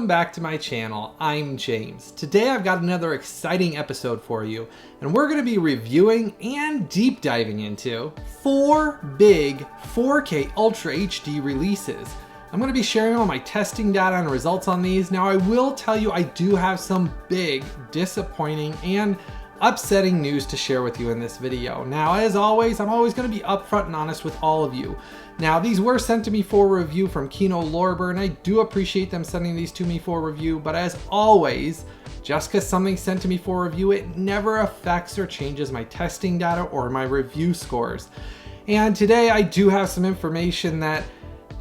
Welcome back to my channel. I'm James. Today I've got another exciting episode for you, and we're going to be reviewing and deep diving into 4 big 4K Ultra HD releases. I'm going to be sharing all my testing data and results on these. Now I will tell you I do have some big, disappointing, and upsetting news to share with you in this video. Now, as always, I'm always going to be upfront and honest with all of you. Now, these were sent to me for review from Kino Lorber, and I do appreciate them sending these to me for review, but as always, just because something's sent to me for review, it never affects or changes my testing data or my review scores. And today I do have some information that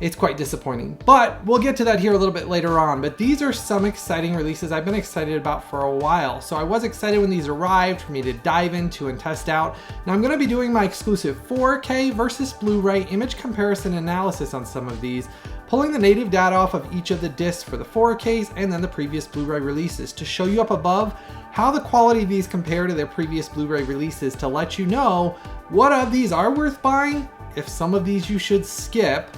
it's quite disappointing, but we'll get to that here a little bit later on. But these are some exciting releases I've been excited about for a while. So I was excited when these arrived for me to dive into and test out. Now I'm going to be doing my exclusive 4K versus Blu-ray image comparison analysis on some of these, pulling the native data off of each of the discs for the 4Ks and then the previous Blu-ray releases to show you up above how the quality of these compare to their previous Blu-ray releases, to let you know what of these are worth buying, if some of these you should skip,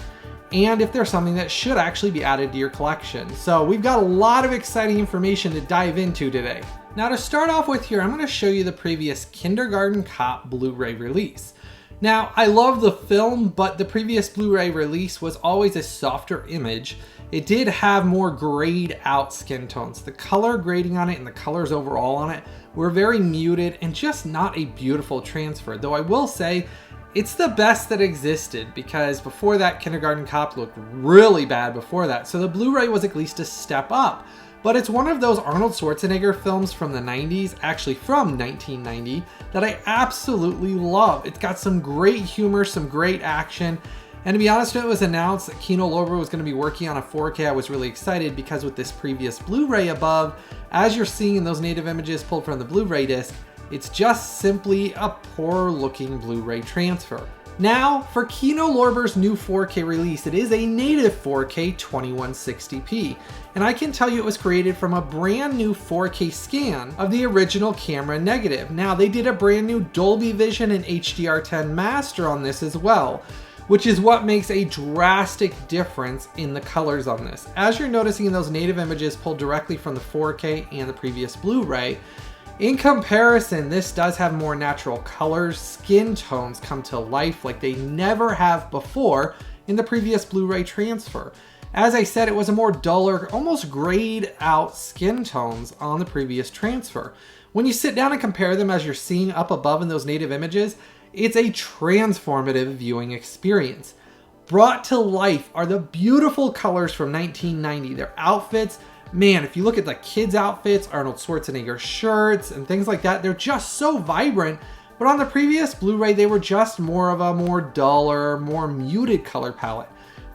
and if there's something that should actually be added to your collection. So we've got a lot of exciting information to dive into today. Now to start off with here, I'm going to show you the previous Kindergarten Cop Blu-ray release. Now I love the film, but the previous Blu-ray release was always a softer image. It did have more grayed out skin tones. The color grading on it and the colors overall on it were very muted and just not a beautiful transfer. Though I will say, it's the best that existed, because before that Kindergarten Cop looked really bad before that, so the Blu-ray was at least a step up. But it's one of those Arnold Schwarzenegger films from the 90s, actually from 1990, that I absolutely love. It's got some great humor, some great action, and to be honest, when it was announced that Kino Lorber was going to be working on a 4K, I was really excited, because with this previous Blu-ray above, as you're seeing in those native images pulled from the Blu-ray disc, it's just simply a poor looking Blu-ray transfer. Now, for Kino Lorber's new 4K release, it is a native 4K 2160p, and I can tell you it was created from a brand new 4K scan of the original camera negative. Now, they did a brand new Dolby Vision and HDR10 master on this as well, which is what makes a drastic difference in the colors on this. As you're noticing in those native images pulled directly from the 4K and the previous Blu-ray, in comparison, this does have more natural colors. Skin tones come to life like they never have before in the previous Blu-ray transfer. As I said, it was a more duller, almost grayed out skin tones on the previous transfer. When you sit down and compare them as you're seeing up above in those native images, it's a transformative viewing experience. Brought to life are the beautiful colors from 1990, their outfits. Man, if you look at the kids' outfits, Arnold Schwarzenegger shirts, and things like that, they're just so vibrant. But on the previous Blu-ray, they were just more of a more duller, more muted color palette.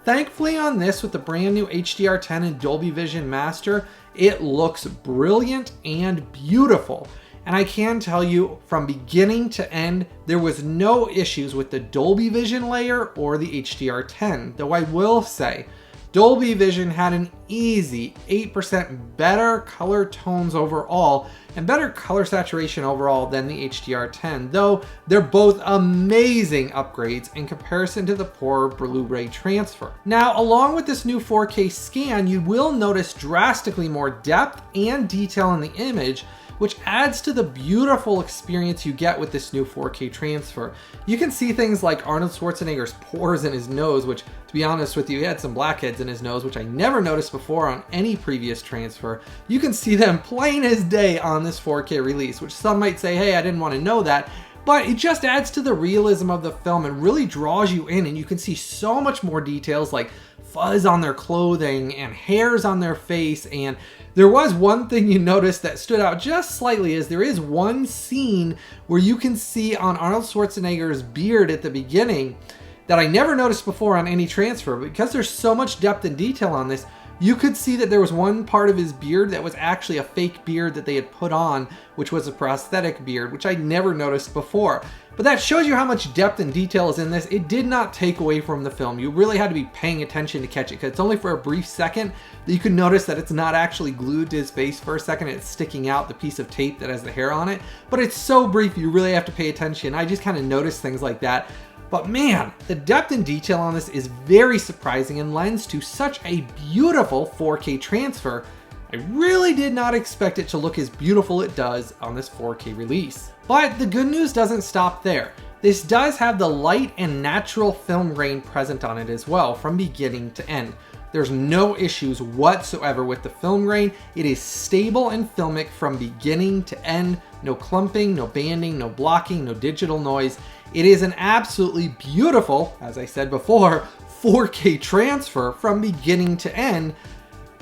Thankfully on this, with the brand new HDR10 and Dolby Vision Master, it looks brilliant and beautiful. And I can tell you, from beginning to end, there was no issues with the Dolby Vision layer or the HDR10. Though I will say, Dolby Vision had an easy 8% better color tones overall and better color saturation overall than the HDR10, though they're both amazing upgrades in comparison to the poor Blu-ray transfer. Now, along with this new 4K scan, you will notice drastically more depth and detail in the image, which adds to the beautiful experience you get with this new 4K transfer. You can see things like Arnold Schwarzenegger's pores in his nose, which, to be honest with you, he had some blackheads in his nose, which I never noticed before on any previous transfer. You can see them plain as day on this 4K release, which some might say, hey, I didn't want to know that. But it just adds to the realism of the film and really draws you in, and you can see so much more details like fuzz on their clothing and hairs on their face. And there was one thing you noticed that stood out just slightly, is there is one scene where you can see on Arnold Schwarzenegger's beard at the beginning that I never noticed before on any transfer. Because there's so much depth and detail on this, you could see that there was one part of his beard that was actually a fake beard that they had put on, which was a prosthetic beard, which I never noticed before. But that shows you how much depth and detail is in this. It did not take away from the film. You really had to be paying attention to catch it, because it's only for a brief second that you can notice that it's not actually glued to his face for a second. It's sticking out, the piece of tape that has the hair on it. But it's so brief, you really have to pay attention. I just kind of noticed things like that. But man, the depth and detail on this is very surprising and lends to such a beautiful 4K transfer I really did not expect it to look as beautiful it does on this 4K release. But the good news doesn't stop there. This does have the light and natural film grain present on it as well from beginning to end. There's no issues whatsoever with the film grain. It is stable and filmic from beginning to end. No clumping, no banding, no blocking, no digital noise. It is an absolutely beautiful, as I said before, 4K transfer from beginning to end.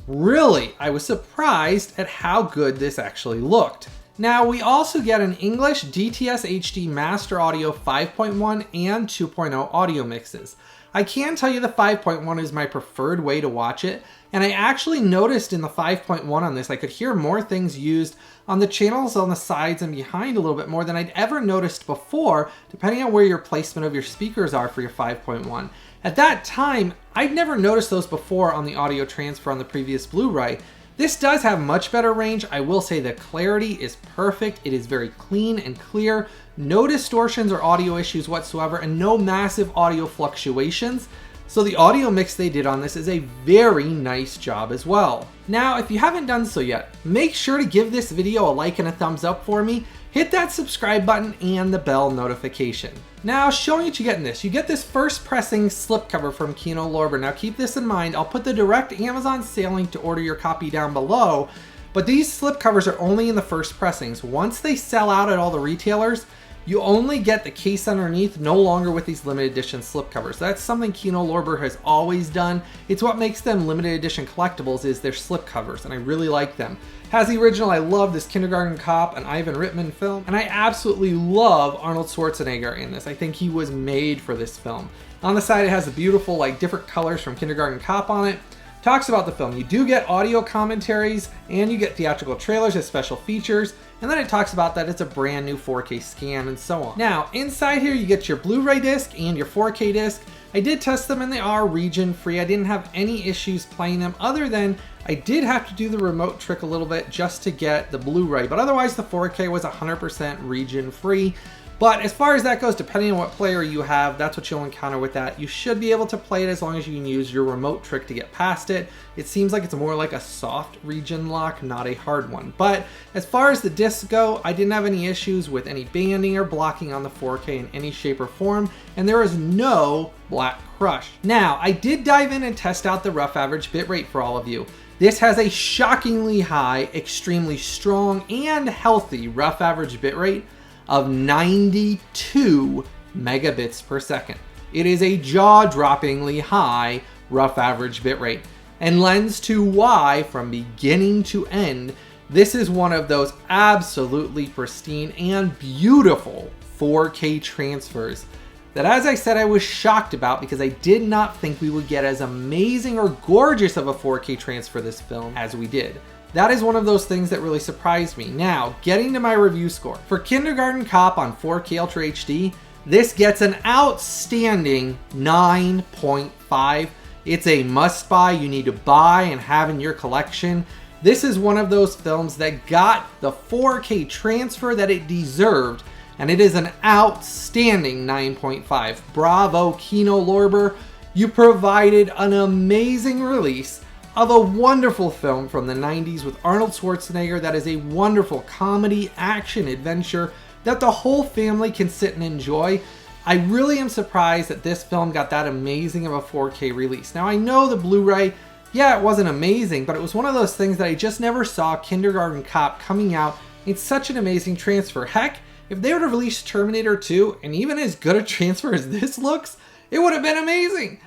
Really, I was surprised at how good this actually looked. Now, we also get an English DTS HD Master Audio 5.1 and 2.0 audio mixes. I can tell you the 5.1 is my preferred way to watch it, and I actually noticed in the 5.1 on this, I could hear more things used on the channels on the sides and behind a little bit more than I'd ever noticed before, depending on where your placement of your speakers are for your 5.1. At that time, I'd never noticed those before on the audio transfer on the previous Blu-ray. This does have much better range. I will say the clarity is perfect. It is very clean and clear. No distortions or audio issues whatsoever, and no massive audio fluctuations. So the audio mix they did on this is a very nice job as well. Now, if you haven't done so yet, make sure to give this video a like and a thumbs up for me. Hit that subscribe button and the bell notification. Now, showing what you get in this. You get this first pressing slipcover from Kino Lorber. Now keep this in mind, I'll put the direct Amazon sale link to order your copy down below, but these slipcovers are only in the first pressings. Once they sell out at all the retailers, you only get the case underneath, no longer with these limited edition slipcovers. That's something Kino Lorber has always done. It's what makes them limited edition collectibles, is their slipcovers, and I really like them. Has the original, I love this Kindergarten Cop and Ivan Reitman film, and I absolutely love Arnold Schwarzenegger in this. I think he was made for this film. On the side, it has the beautiful, like, different colors from Kindergarten Cop on it. Talks about the film. You do get audio commentaries and you get theatrical trailers as special features, and then it talks about that it's a brand new 4K scan and so on. Now, inside here you get your Blu-ray disc and your 4K disc. I did test them and they are region free. I didn't have any issues playing them, other than I did have to do the remote trick a little bit just to get the Blu-ray, but otherwise the 4K was 100% region free. But as far as that goes, depending on what player you have, that's what you'll encounter with that. You should be able to play it as long as you can use your remote trick to get past it. It seems like it's more like a soft region lock, not a hard one. But as far as the discs go, I didn't have any issues with any banding or blocking on the 4K in any shape or form, and there is no black crush. Now, I did dive in and test out the rough average bitrate for all of you. This has a shockingly high, extremely strong, and healthy rough average bitrate of 92 megabits per second. It is a jaw-droppingly high rough average bitrate, and lends to why, from beginning to end, this is one of those absolutely pristine and beautiful 4K transfers that, as I said, I was shocked about, because I did not think we would get as amazing or gorgeous of a 4K transfer this film as we did. That is one of those things that really surprised me. Now, getting to my review score. For Kindergarten Cop on 4K Ultra HD, this gets an outstanding 9.5. It's a must-buy. You need to buy and have in your collection. This is one of those films that got the 4K transfer that it deserved, and it is an outstanding 9.5. Bravo, Kino Lorber. You provided an amazing release of a wonderful film from the 90s with Arnold Schwarzenegger that is a wonderful comedy, action, adventure that the whole family can sit and enjoy. I really am surprised that this film got that amazing of a 4K release. Now, I know the Blu-ray, yeah, it wasn't amazing, but it was one of those things that I just never saw Kindergarten Cop coming out in such an amazing transfer. Heck, if they would have released Terminator 2 and even as good a transfer as this looks, it would have been amazing.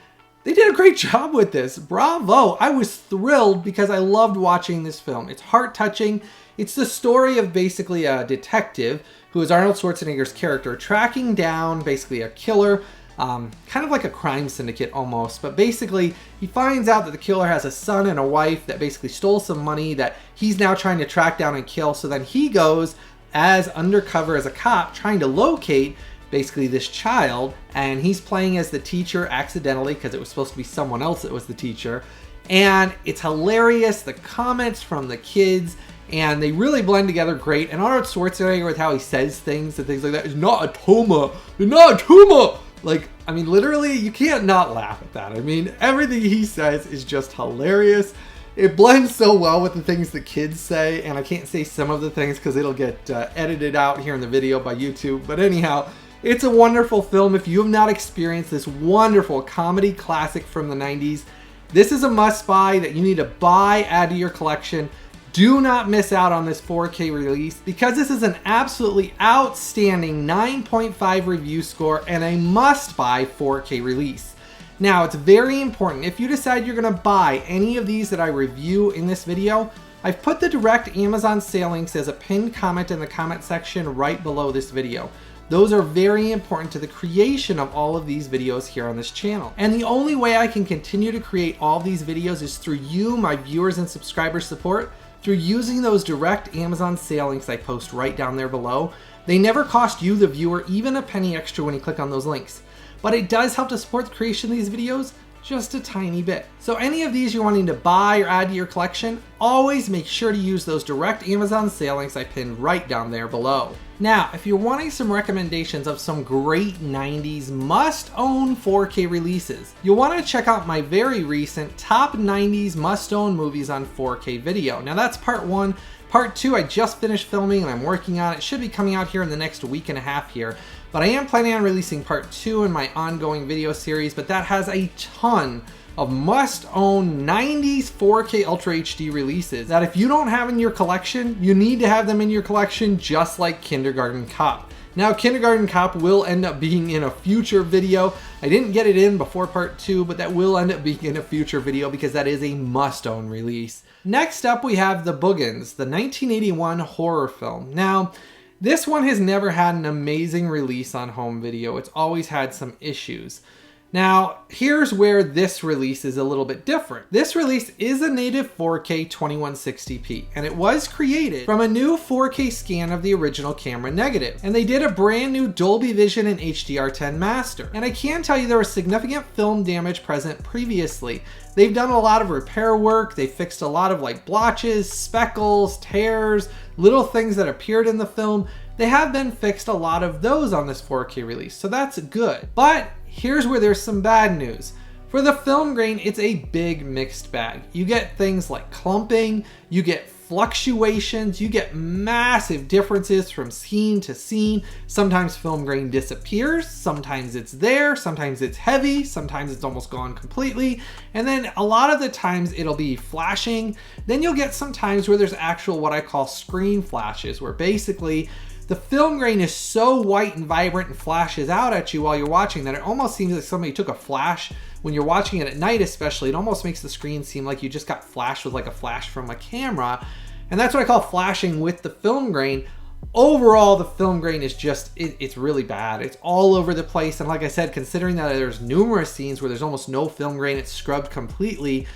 They did a great job with this. Bravo! I was thrilled because I loved watching this film. It's heart-touching. It's the story of basically a detective, who is Arnold Schwarzenegger's character, tracking down basically a killer, kind of like a crime syndicate almost. But basically, he finds out that the killer has a son and a wife that basically stole some money that he's now trying to track down and kill. So then he goes as undercover as a cop trying to locate basically this child, and he's playing as the teacher accidentally because it was supposed to be someone else that was the teacher. And it's hilarious, the comments from the kids, and they really blend together great. And Arnold Schwarzenegger, with how he says things and things like that, is not a tumor, you're not a tumor. Like, I mean, literally, you can't not laugh at that. I mean, everything he says is just hilarious. It blends so well with the things the kids say, and I can't say some of the things because it'll get edited out here in the video by YouTube. But anyhow, it's a wonderful film. If you have not experienced this wonderful comedy classic from the 90s, this is a must-buy that you need to buy, add to your collection. Do not miss out on this 4K release because this is an absolutely outstanding 9.5 review score and a must-buy 4K release. Now, it's very important, if you decide you're going to buy any of these that I review in this video, I've put the direct Amazon sale links as a pinned comment in the comment section right below this video. Those are very important to the creation of all of these videos here on this channel. And the only way I can continue to create all these videos is through you, my viewers and subscribers' support, through using those direct Amazon sale links I post right down there below. They never cost you, the viewer, even a penny extra when you click on those links. But it does help to support the creation of these videos just a tiny bit. So any of these you're wanting to buy or add to your collection, always make sure to use those direct Amazon sale links I pinned right down there below. Now, if you're wanting some recommendations of some great 90s must-own 4K releases, you'll want to check out my very recent top 90s must-own movies on 4K video. Now that's part 1. Part 2 I just finished filming and I'm working on it. It should be coming out here in the next week and a half here. But I am planning on releasing part 2 in my ongoing video series, but that has a ton of must-own 90s 4K Ultra HD releases that if you don't have in your collection, you need to have them in your collection just like Kindergarten Cop. Now, Kindergarten Cop will end up being in a future video. I didn't get it in before part 2, but that will end up being in a future video because that is a must-own release. Next up, we have the Boogens, the 1981 horror film. Now, this one has never had an amazing release on home video. It's always had some issues. Now, here's where this release is a little bit different. This release is a native 4K 2160p, and it was created from a new 4K scan of the original camera negative. And they did a brand new Dolby Vision and HDR10 master. And I can tell you there was significant film damage present previously. They've done a lot of repair work. They fixed a lot of like blotches, speckles, tears, little things that appeared in the film. They have been fixed a lot of those on this 4K release, so that's good. But here's where there's some bad news. For the film grain, it's a big mixed bag. You get things like clumping, you get fluctuations, you get massive differences from scene to scene. Sometimes film grain disappears, sometimes it's there, sometimes it's heavy, sometimes it's almost gone completely. And then a lot of the times it'll be flashing. Then you'll get some times where there's actual what I call screen flashes, where basically the film grain is so white and vibrant and flashes out at you while you're watching that it almost seems like somebody took a flash. When you're watching it at night especially, it almost makes the screen seem like you just got flashed with like a flash from a camera. And that's what I call flashing with the film grain. Overall, the film grain is just, it's really bad. It's all over the place. And like I said, considering that there's numerous scenes where there's almost no film grain, it's scrubbed completely.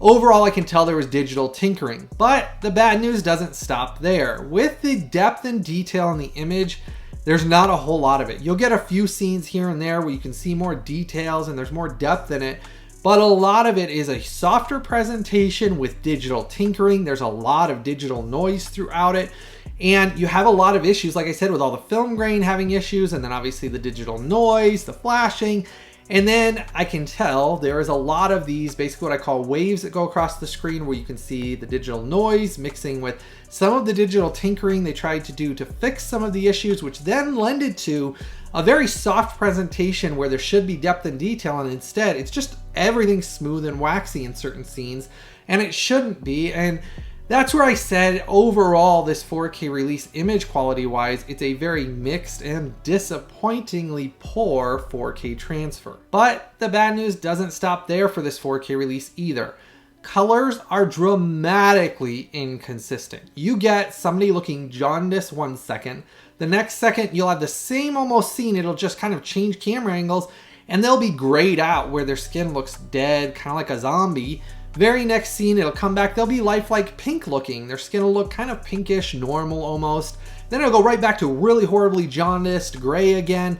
Overall, I can tell there was digital tinkering, but the bad news doesn't stop there. With the depth and detail in the image, there's not a whole lot of it. You'll get a few scenes here and there where you can see more details and there's more depth in it, but a lot of it is a softer presentation with digital tinkering. There's a lot of digital noise throughout it, and you have a lot of issues, like I said, with all the film grain having issues, and then obviously the digital noise, the flashing. And then I can tell there is a lot of these, basically what I call waves that go across the screen, where you can see the digital noise mixing with some of the digital tinkering they tried to do to fix some of the issues, which then lended to a very soft presentation where there should be depth and detail, and instead it's just everything smooth and waxy in certain scenes, and it shouldn't be. And that's where I said overall this 4K release, image quality wise, it's a very mixed and disappointingly poor 4K transfer. But the bad news doesn't stop there for this 4K release either. Colors are dramatically inconsistent. You get somebody looking jaundiced 1 second, the next second you'll have the same almost scene, it'll just kind of change camera angles and they'll be grayed out where their skin looks dead, kind of like a zombie. Very next scene, it'll come back, they'll be lifelike pink looking. Their skin will look kind of pinkish, normal almost. Then it'll go right back to really horribly jaundiced, gray again.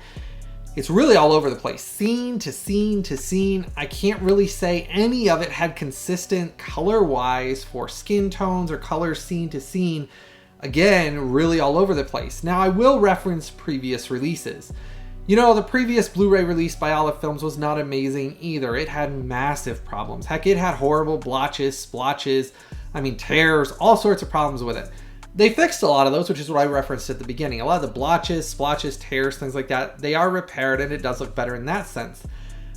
It's really all over the place, scene to scene to scene. I can't really say any of it had consistent color-wise for skin tones or colors scene to scene. Again, really all over the place. Now, I will reference previous releases. You know, the previous Blu-ray release by Olive Films was not amazing either. It had massive problems. Heck, it had horrible blotches, splotches, tears, all sorts of problems with it. They fixed a lot of those, which is what I referenced at the beginning. A lot of the blotches, splotches, tears, things like that, they are repaired and it does look better in that sense.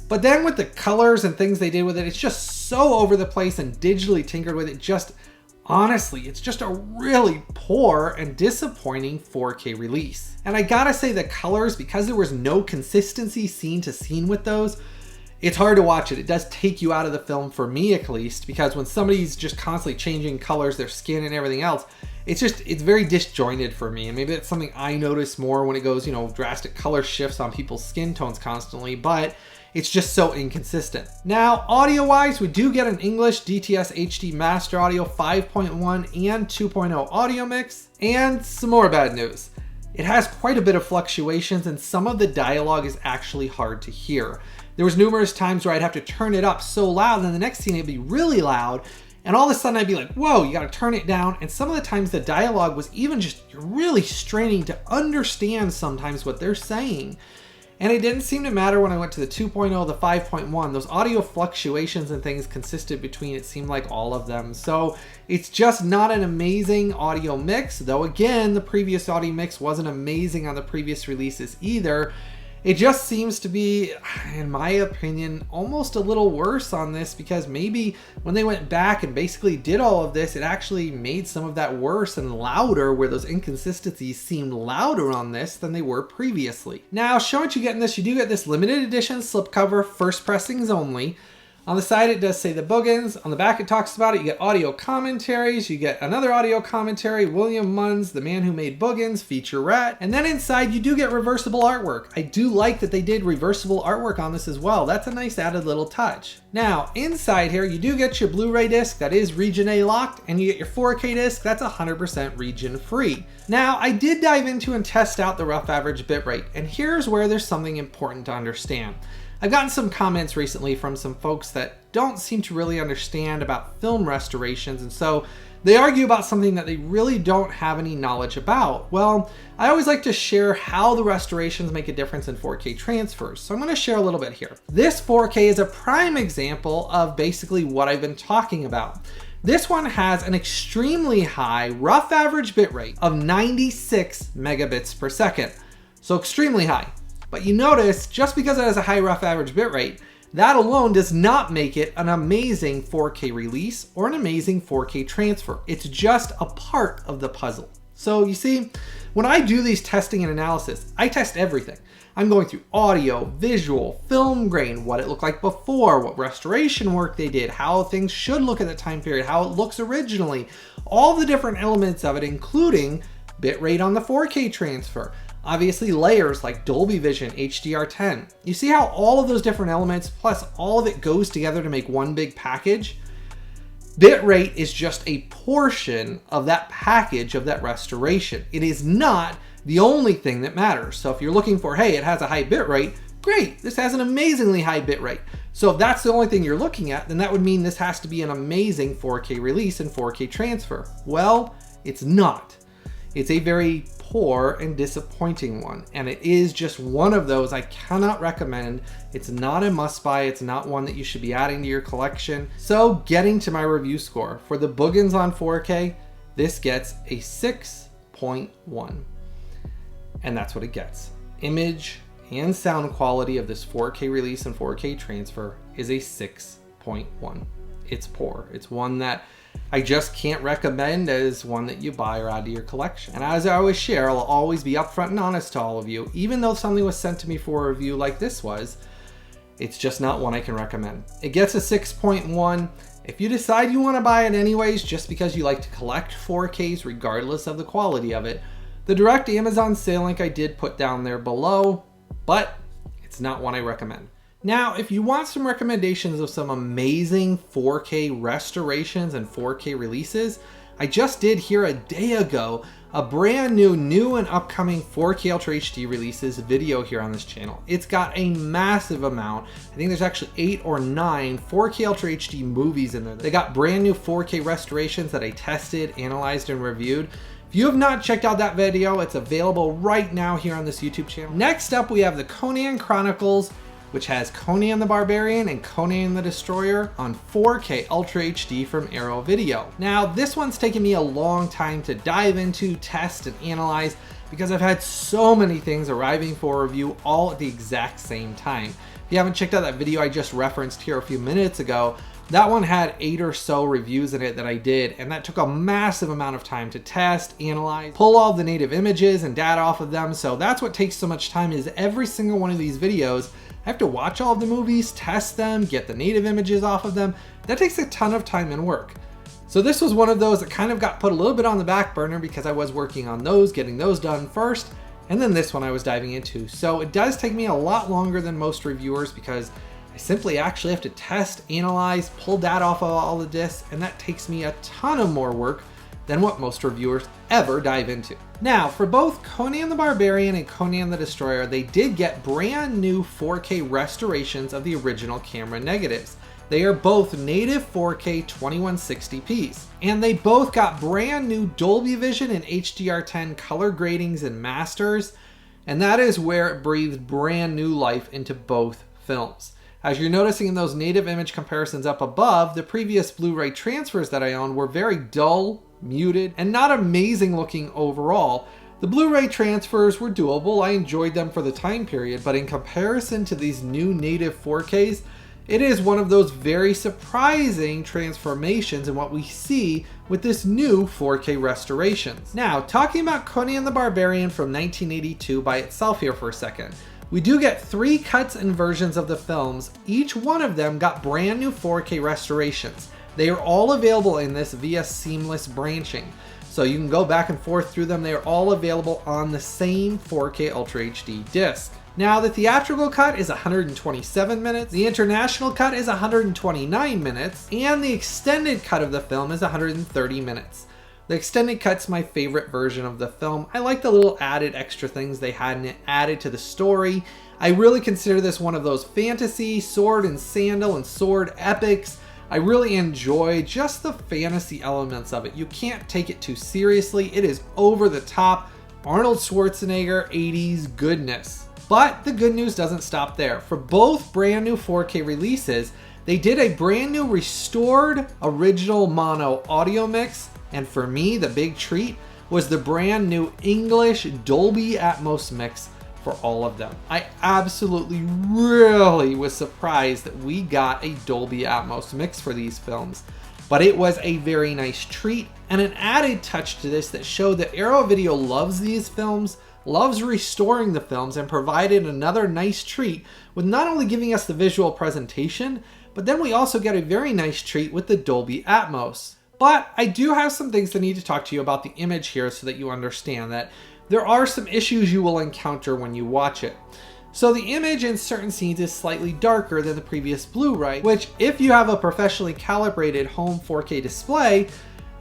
But then with the colors and things they did with it, it's just so over the place and digitally tinkered with it. Honestly, it's just a really poor and disappointing 4K release. And I gotta say the colors, because there was no consistency scene to scene with those, it's hard to watch it. It does take you out of the film, for me at least, because when somebody's just constantly changing colors, their skin and everything else, it's very disjointed for me. And maybe that's something I notice more when it goes, drastic color shifts on people's skin tones constantly, but it's just so inconsistent. Now, audio-wise, we do get an English DTS HD Master Audio 5.1 and 2.0 audio mix, and some more bad news. It has quite a bit of fluctuations and some of the dialogue is actually hard to hear. There was numerous times where I'd have to turn it up so loud and then the next scene it'd be really loud, and all of a sudden I'd be like, whoa, you gotta turn it down. And some of the times the dialogue was even you're really straining to understand sometimes what they're saying. And it didn't seem to matter when I went to the 2.0, the 5.1. Those audio fluctuations and things consisted between, it seemed like, all of them. So it's just not an amazing audio mix, though again, the previous audio mix wasn't amazing on the previous releases either. It just seems to be, in my opinion, almost a little worse on this, because maybe when they went back and basically did all of this, it actually made some of that worse and louder, where those inconsistencies seemed louder on this than they were previously. Now, showing what you get in this, you do get this limited edition slipcover, first pressings only. On the side, it does say the Boogens. On the back, it talks about it. You get audio commentaries. You get another audio commentary, William Munn's The Man Who Made Boogens, featurette. And then inside, you do get reversible artwork. I do like that they did reversible artwork on this as well. That's a nice added little touch. Now, inside here, you do get your Blu-ray disc that is Region A locked, and you get your 4K disc that's 100% region free. Now, I did dive into and test out the rough average bitrate, and here's where there's something important to understand. I've gotten some comments recently from some folks that don't seem to really understand about film restorations, and so they argue about something that they really don't have any knowledge about. Well, I always like to share how the restorations make a difference in 4K transfers, so I'm going to share a little bit here. This 4K is a prime example of basically what I've been talking about. This one has an extremely high rough average bitrate of 96 megabits per second, so extremely high. But you notice, just because it has a high rough average bitrate, that alone does not make it an amazing 4K release or an amazing 4K transfer. It's just a part of the puzzle. So you see, when I do these testing and analysis, I test everything. I'm going through audio, visual, film grain, what it looked like before, what restoration work they did, how things should look at the time period, how it looks originally, all the different elements of it, including bitrate on the 4K transfer. Obviously layers like Dolby Vision, HDR10. You see how all of those different elements plus all of it goes together to make one big package? Bitrate is just a portion of that package of that restoration. It is not the only thing that matters. So if you're looking for, hey, it has a high bitrate, great, this has an amazingly high bitrate. So if that's the only thing you're looking at, then that would mean this has to be an amazing 4K release and 4K transfer. Well, it's not. It's a very poor and disappointing one, and it is just one of those I cannot recommend. It's not a must buy. It's not one that you should be adding to your collection. So getting to my review score for the Boogens on 4K, this gets a 6.1, and that's what it gets. Image and sound quality of this 4K release and 4K transfer is a 6.1. It's poor. It's one that I just can't recommend as one that you buy or add to your collection. And as I always share, I'll always be upfront and honest to all of you. Even though something was sent to me for a review like this was, it's just not one I can recommend. It gets a 6.1. If you decide you want to buy it anyways, just because you like to collect 4Ks regardless of the quality of it, the direct Amazon sale link I did put down there below, but it's not one I recommend. Now, if you want some recommendations of some amazing 4K restorations and 4K releases, I just did here a day ago a brand new and upcoming 4K Ultra HD releases video here on this channel. It's got a massive amount. I think there's actually 8 or 9 4K Ultra HD movies in there. They got brand new 4K restorations that I tested, analyzed, and reviewed. If you have not checked out that video, it's available right now here on this YouTube channel. Next up, we have the CONAN Chronicles, which has CONAN the Barbarian and CONAN the Destroyer on 4K Ultra HD from Arrow Video. Now, this one's taken me a long time to dive into, test, and analyze because I've had so many things arriving for review all at the exact same time. If you haven't checked out that video I just referenced here a few minutes ago, that one had 8 or so reviews in it that I did, and that took a massive amount of time to test, analyze, pull all the native images and data off of them. So that's what takes so much time, is every single one of these videos, I have to watch all of the movies, test them, get the native images off of them. That takes a ton of time and work. So this was one of those that kind of got put a little bit on the back burner because I was working on those, getting those done first, and then this one I was diving into. So it does take me a lot longer than most reviewers because I simply actually have to test, analyze, pull data off of all the discs, and that takes me a ton of more work than what most reviewers ever dive into. Now, for both CONAN the Barbarian and CONAN the Destroyer, they did get brand new 4K restorations of the original camera negatives. They are both native 4K 2160p's, and they both got brand new Dolby Vision and HDR10 color gradings and masters, and that is where it breathed brand new life into both films. As you're noticing in those native image comparisons up above, the previous Blu Ray transfers that I owned were very dull, muted, and not amazing looking overall. The Blu Ray transfers were doable, I enjoyed them for the time period, but in comparison to these new native 4Ks, it is one of those very surprising transformations in what we see with this new 4K restorations. Now, talking about CONAN the Barbarian from 1982 by itself here for a second. We do get 3 cuts and versions of the films. Each one of them got brand new 4K restorations. They are all available in this via seamless branching. So you can go back and forth through them. They are all available on the same 4K Ultra HD disc. Now, the theatrical cut is 127 minutes, the international cut is 129 minutes, and the extended cut of the film is 130 minutes. The extended cut's my favorite version of the film. I like the little added extra things they had in it added to the story. I really consider this one of those fantasy, sword and sandal and sword epics. I really enjoy just the fantasy elements of it. You can't take it too seriously. It is over the top, Arnold Schwarzenegger 80s goodness. But the good news doesn't stop there. For both brand new 4K releases, they did a brand new restored original mono audio mix. And for me, the big treat was the brand new English Dolby Atmos mix for all of them. I absolutely really was surprised that we got a Dolby Atmos mix for these films. But it was a very nice treat and an added touch to this that showed that Arrow Video loves these films, loves restoring the films, and provided another nice treat with not only giving us the visual presentation, but then we also get a very nice treat with the Dolby Atmos. But I do have some things that I need to talk to you about the image here so that you understand that there are some issues you will encounter when you watch it. So the image in certain scenes is slightly darker than the previous Blu-ray, which if you have a professionally calibrated home 4K display,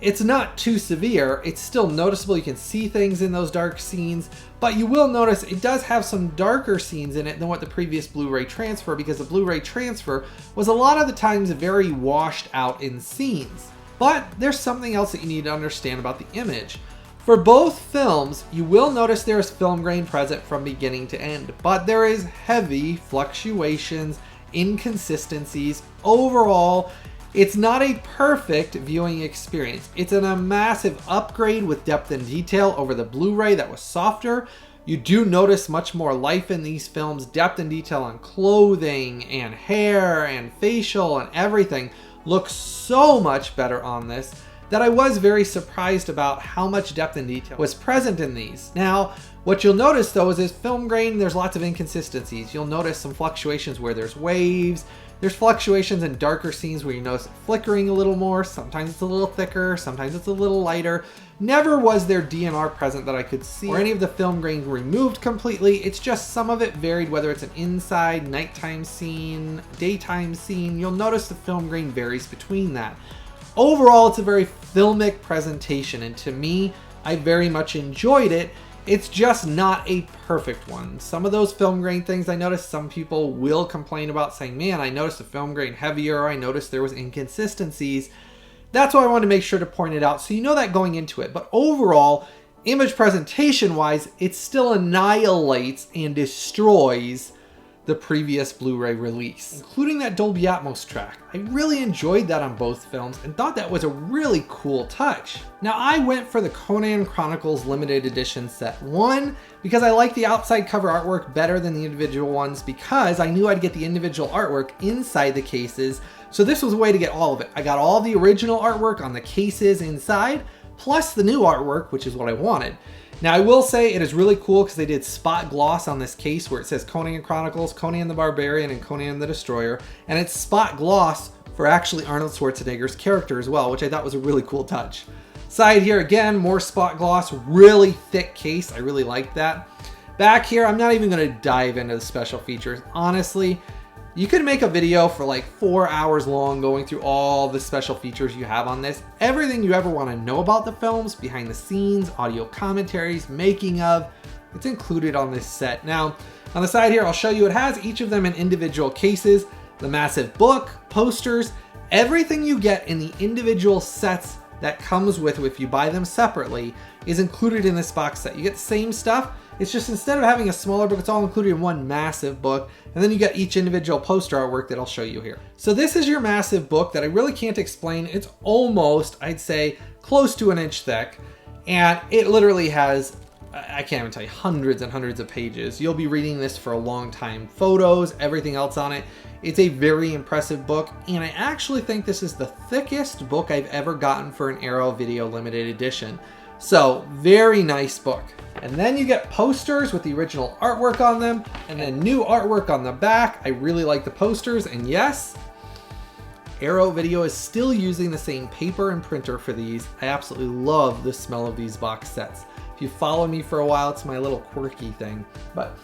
it's not too severe. It's still noticeable. You can see things in those dark scenes, but you will notice it does have some darker scenes in it than what the previous Blu-ray transfer, because the Blu-ray transfer was a lot of the times very washed out in scenes. But there's something else that you need to understand about the image. For both films, you will notice there is film grain present from beginning to end, but there is heavy fluctuations, inconsistencies. Overall, it's not a perfect viewing experience. It's a massive upgrade with depth and detail over the Blu-ray that was softer. You do notice much more life in these films, depth and detail on clothing and hair and facial and everything looks so much better on this that I was very surprised about how much depth and detail was present in these. Now, what you'll notice though is film grain, there's lots of inconsistencies. You'll notice some fluctuations where there's waves, there's fluctuations in darker scenes where you notice it flickering a little more, sometimes it's a little thicker, sometimes it's a little lighter. Never was there DNR present that I could see, or any of the film grain removed completely. It's just some of it varied, whether it's an inside, nighttime scene, daytime scene. You'll notice the film grain varies between that. Overall, it's a very filmic presentation, and to me, I very much enjoyed it. It's just not a perfect one. Some of those film grain things I noticed some people will complain about, saying, man, I noticed the film grain heavier, I noticed there was inconsistencies. That's why I wanted to make sure to point it out so you know that going into it. But overall, image presentation wise, it still annihilates and destroys the previous Blu-ray release, including that Dolby Atmos track. I really enjoyed that on both films and thought that was a really cool touch. Now I went for the CONAN Chronicles limited edition set. One, because I like the outside cover artwork better than the individual ones, because I knew I'd get the individual artwork inside the cases. So this was a way to get all of it. I got all the original artwork on the cases inside, plus the new artwork, which is what I wanted. Now I will say it is really cool because they did spot gloss on this case where it says CONAN Chronicles, CONAN the Barbarian, and CONAN the Destroyer. And it's spot gloss for actually Arnold Schwarzenegger's character as well, which I thought was a really cool touch. Side here, again, more spot gloss, really thick case. I really like that. Back here, I'm not even gonna dive into the special features. Honestly, you could make a video for like 4 hours long going through all the special features you have on this. Everything you ever want to know about the films, behind the scenes, audio commentaries, making of, it's included on this set. Now, on the side here, I'll show you it has each of them in individual cases, the massive book, posters, everything you get in the individual sets that comes with if you buy them separately is included in this box set. You get the same stuff. It's just instead of having a smaller book, it's all included in one massive book. And then you get each individual poster artwork that I'll show you here. So this is your massive book that I really can't explain. It's almost, I'd say, close to an inch thick. And it literally has, I can't even tell you, hundreds and hundreds of pages. You'll be reading this for a long time. Photos, everything else on it. It's a very impressive book. And I actually think this is the thickest book I've ever gotten for an Arrow Video limited edition. So very nice book. And then you get posters with the original artwork on them and then new artwork on the back. I really like the posters, and yes, Arrow Video is still using the same paper and printer for these. I absolutely love the smell of these box sets. If you follow me for a while, it's my little quirky thing, but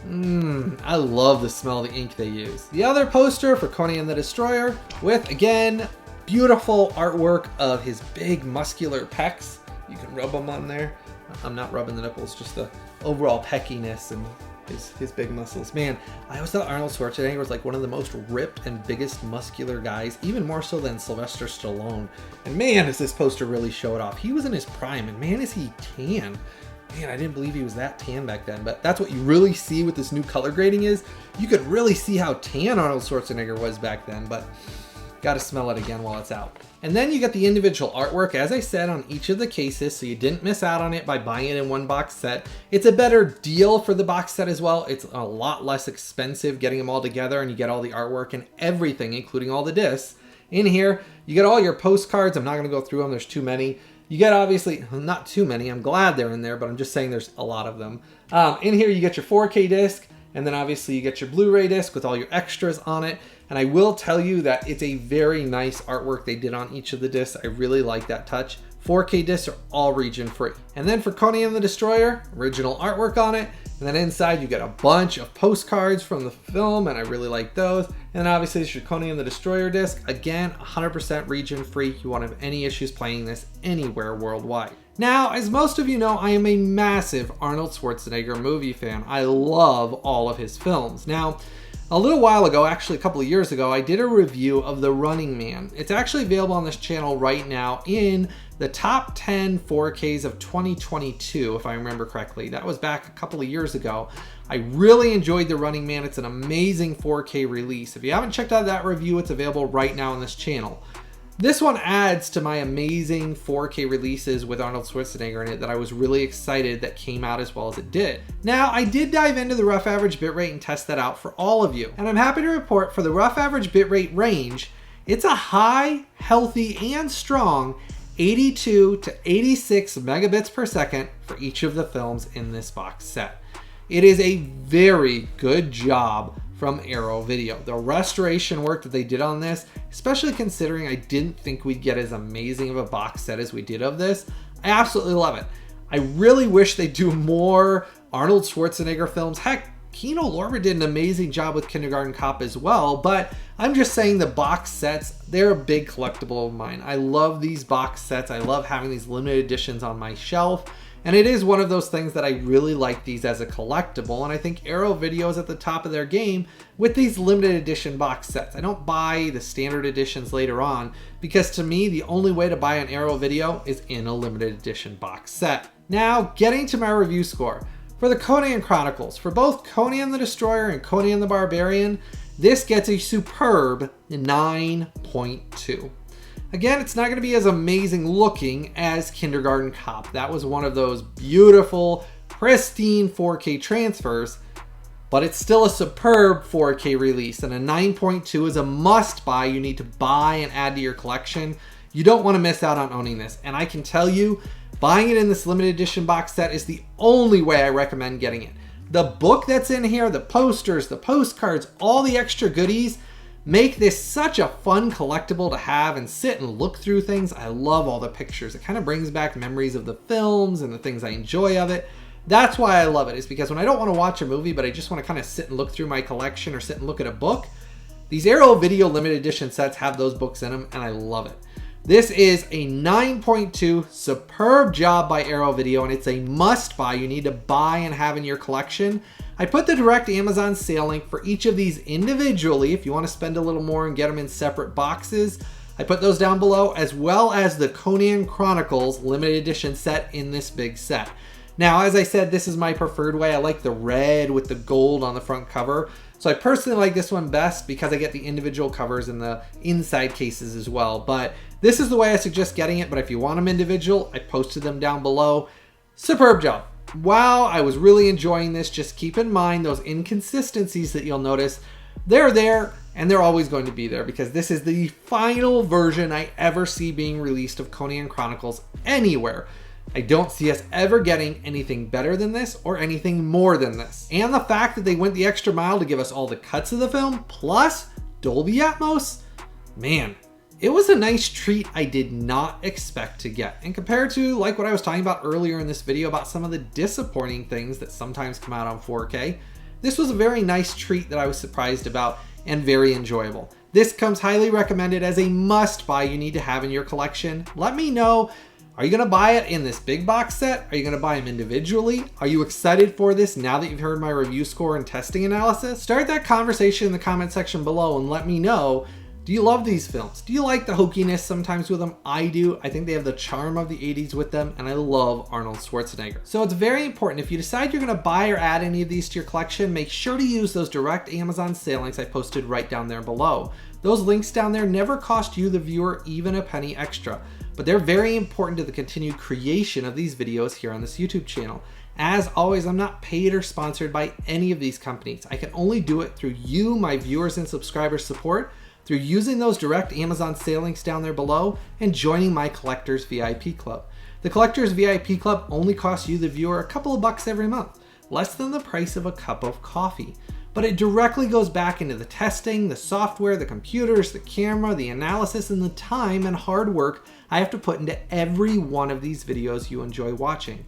I love the smell of the ink they use. The other poster for CONAN the Destroyer with, again, beautiful artwork of his big muscular pecs. You can rub them on there. I'm not rubbing the nipples, just the overall peckiness and his big muscles. Man, I always thought Arnold Schwarzenegger was like one of the most ripped and biggest muscular guys, even more so than Sylvester Stallone. And man, does this poster really show it off. He was in his prime, and man, is he tan. Man, I didn't believe he was that tan back then, but that's what you really see with this new color grading is. You could really see how tan Arnold Schwarzenegger was back then, but gotta smell it again while it's out. And then you get the individual artwork, as I said, on each of the cases, so you didn't miss out on it by buying it in one box set. It's a better deal for the box set as well. It's a lot less expensive getting them all together, and you get all the artwork and everything, including all the discs. In here, you get all your postcards. I'm not gonna go through them, there's too many. You get, obviously, not too many, I'm glad they're in there, but I'm just saying there's a lot of them. In here, you get your 4K disc, and then obviously you get your Blu-ray disc with all your extras on it. And I will tell you that it's a very nice artwork they did on each of the discs. I really like that touch. 4K discs are all region free. And then for CONAN the Destroyer, original artwork on it. And then inside you get a bunch of postcards from the film, and I really like those. And then obviously it's your CONAN the Destroyer disc. Again, 100% region free. You won't have any issues playing this anywhere worldwide. Now, as most of you know, I am a massive Arnold Schwarzenegger movie fan. I love all of his films. Now, a little while ago, actually a couple of years ago, I did a review of The Running Man. It's actually available on this channel right now in the top 10 4Ks of 2022, if I remember correctly. That was back a couple of years ago. I really enjoyed The Running Man. It's an amazing 4K release. If you haven't checked out that review, it's available right now on this channel. This one adds to my amazing 4K releases with Arnold Schwarzenegger in it that I was really excited that came out as well as it did. Now, I did dive into the rough average bitrate and test that out for all of you. And I'm happy to report for the rough average bitrate range, it's a high, healthy, and strong 82 to 86 megabits per second for each of the films in this box set. It is a very good job from Arrow Video. The restoration work that they did on this, especially considering I didn't think we'd get as amazing of a box set as we did of this, I absolutely love it. I really wish they'd do more Arnold Schwarzenegger films. Heck, Kino Lorber did an amazing job with Kindergarten Cop as well, but I'm just saying the box sets, they're a big collectible of mine. I love these box sets. I love having these limited editions on my shelf. And it is one of those things that I really like these as a collectible, and I think Arrow Video is at the top of their game with these limited edition box sets. I don't buy the standard editions later on because to me, the only way to buy an Arrow Video is in a limited edition box set. Now, getting to my review score. For the CONAN Chronicles, for both CONAN the Destroyer and CONAN the Barbarian, this gets a superb 9.2. Again, it's not going to be as amazing looking as Kindergarten Cop. That was one of those beautiful, pristine 4K transfers, but it's still a superb 4K release, and a 9.2 is a must buy. You need to buy and add to your collection. You don't want to miss out on owning this, and I can tell you, buying it in this limited edition box set is the only way I recommend getting it. The book that's in here, the posters, the postcards, all the extra goodies make this such a fun collectible to have and sit and look through things. I love all the pictures. It kind of brings back memories of the films and the things I enjoy of it. That's why I love it, is because when I don't want to watch a movie, but I just want to kind of sit and look through my collection or sit and look at a book, these Arrow Video limited edition sets have those books in them, and I love it. This is a 9.2, superb job by Arrow Video, and it's a must buy. You need to buy and have in your collection. I put the direct Amazon sale link for each of these individually if you want to spend a little more and get them in separate boxes. I put those down below, as well as the CONAN Chronicles limited edition set in this big set. Now, as I said, this is my preferred way. I like the red with the gold on the front cover. So I personally like this one best because I get the individual covers and the inside cases as well. But this is the way I suggest getting it. But if you want them individual, I posted them down below. Superb job. Wow, I was really enjoying this. Just keep in mind those inconsistencies that you'll notice. They're there, and they're always going to be there, because this is the final version I ever see being released of CONAN Chronicles anywhere. I don't see us ever getting anything better than this or anything more than this. And the fact that they went the extra mile to give us all the cuts of the film plus Dolby Atmos, man, it was a nice treat I did not expect to get. And compared to like what I was talking about earlier in this video about some of the disappointing things that sometimes come out on 4K, this was a very nice treat that I was surprised about and very enjoyable. This comes highly recommended as a must buy you need to have in your collection. Let me know. Are you going to buy it in this big box set? Are you going to buy them individually? Are you excited for this now that you've heard my review score and testing analysis? Start that conversation in the comment section below and let me know. Do you love these films? Do you like the hokiness sometimes with them? I do. I think they have the charm of the 80s with them, and I love Arnold Schwarzenegger. So it's very important, if you decide you're going to buy or add any of these to your collection, make sure to use those direct Amazon sale links I posted right down there below. Those links down there never cost you, the viewer, even a penny extra, but they're very important to the continued creation of these videos here on this YouTube channel. As always, I'm not paid or sponsored by any of these companies. I can only do it through you, my viewers and subscribers' support, through using those direct Amazon sale links down there below and joining my Collectors VIP Club. The Collectors VIP Club only costs you, the viewer, a couple of bucks every month, less than the price of a cup of coffee. But it directly goes back into the testing, the software, the computers, the camera, the analysis, and the time and hard work I have to put into every one of these videos you enjoy watching.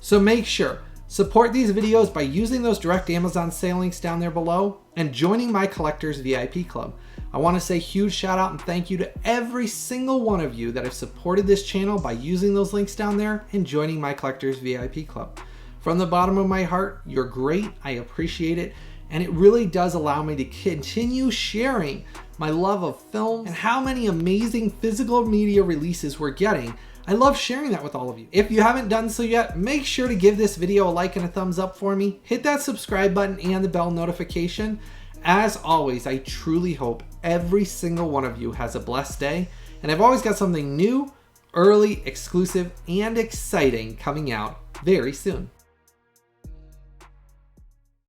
So make sure, support these videos by using those direct Amazon sale links down there below and joining my Collectors VIP Club. I want to say a huge shout out and thank you to every single one of you that have supported this channel by using those links down there and joining my Collectors VIP Club. From the bottom of my heart, you're great. I appreciate it. And it really does allow me to continue sharing my love of film and how many amazing physical media releases we're getting. I love sharing that with all of you. If you haven't done so yet, make sure to give this video a like and a thumbs up for me. Hit that subscribe button and the bell notification. As always, I truly hope every single one of you has a blessed day. And I've always got something new, early, exclusive, and exciting coming out very soon.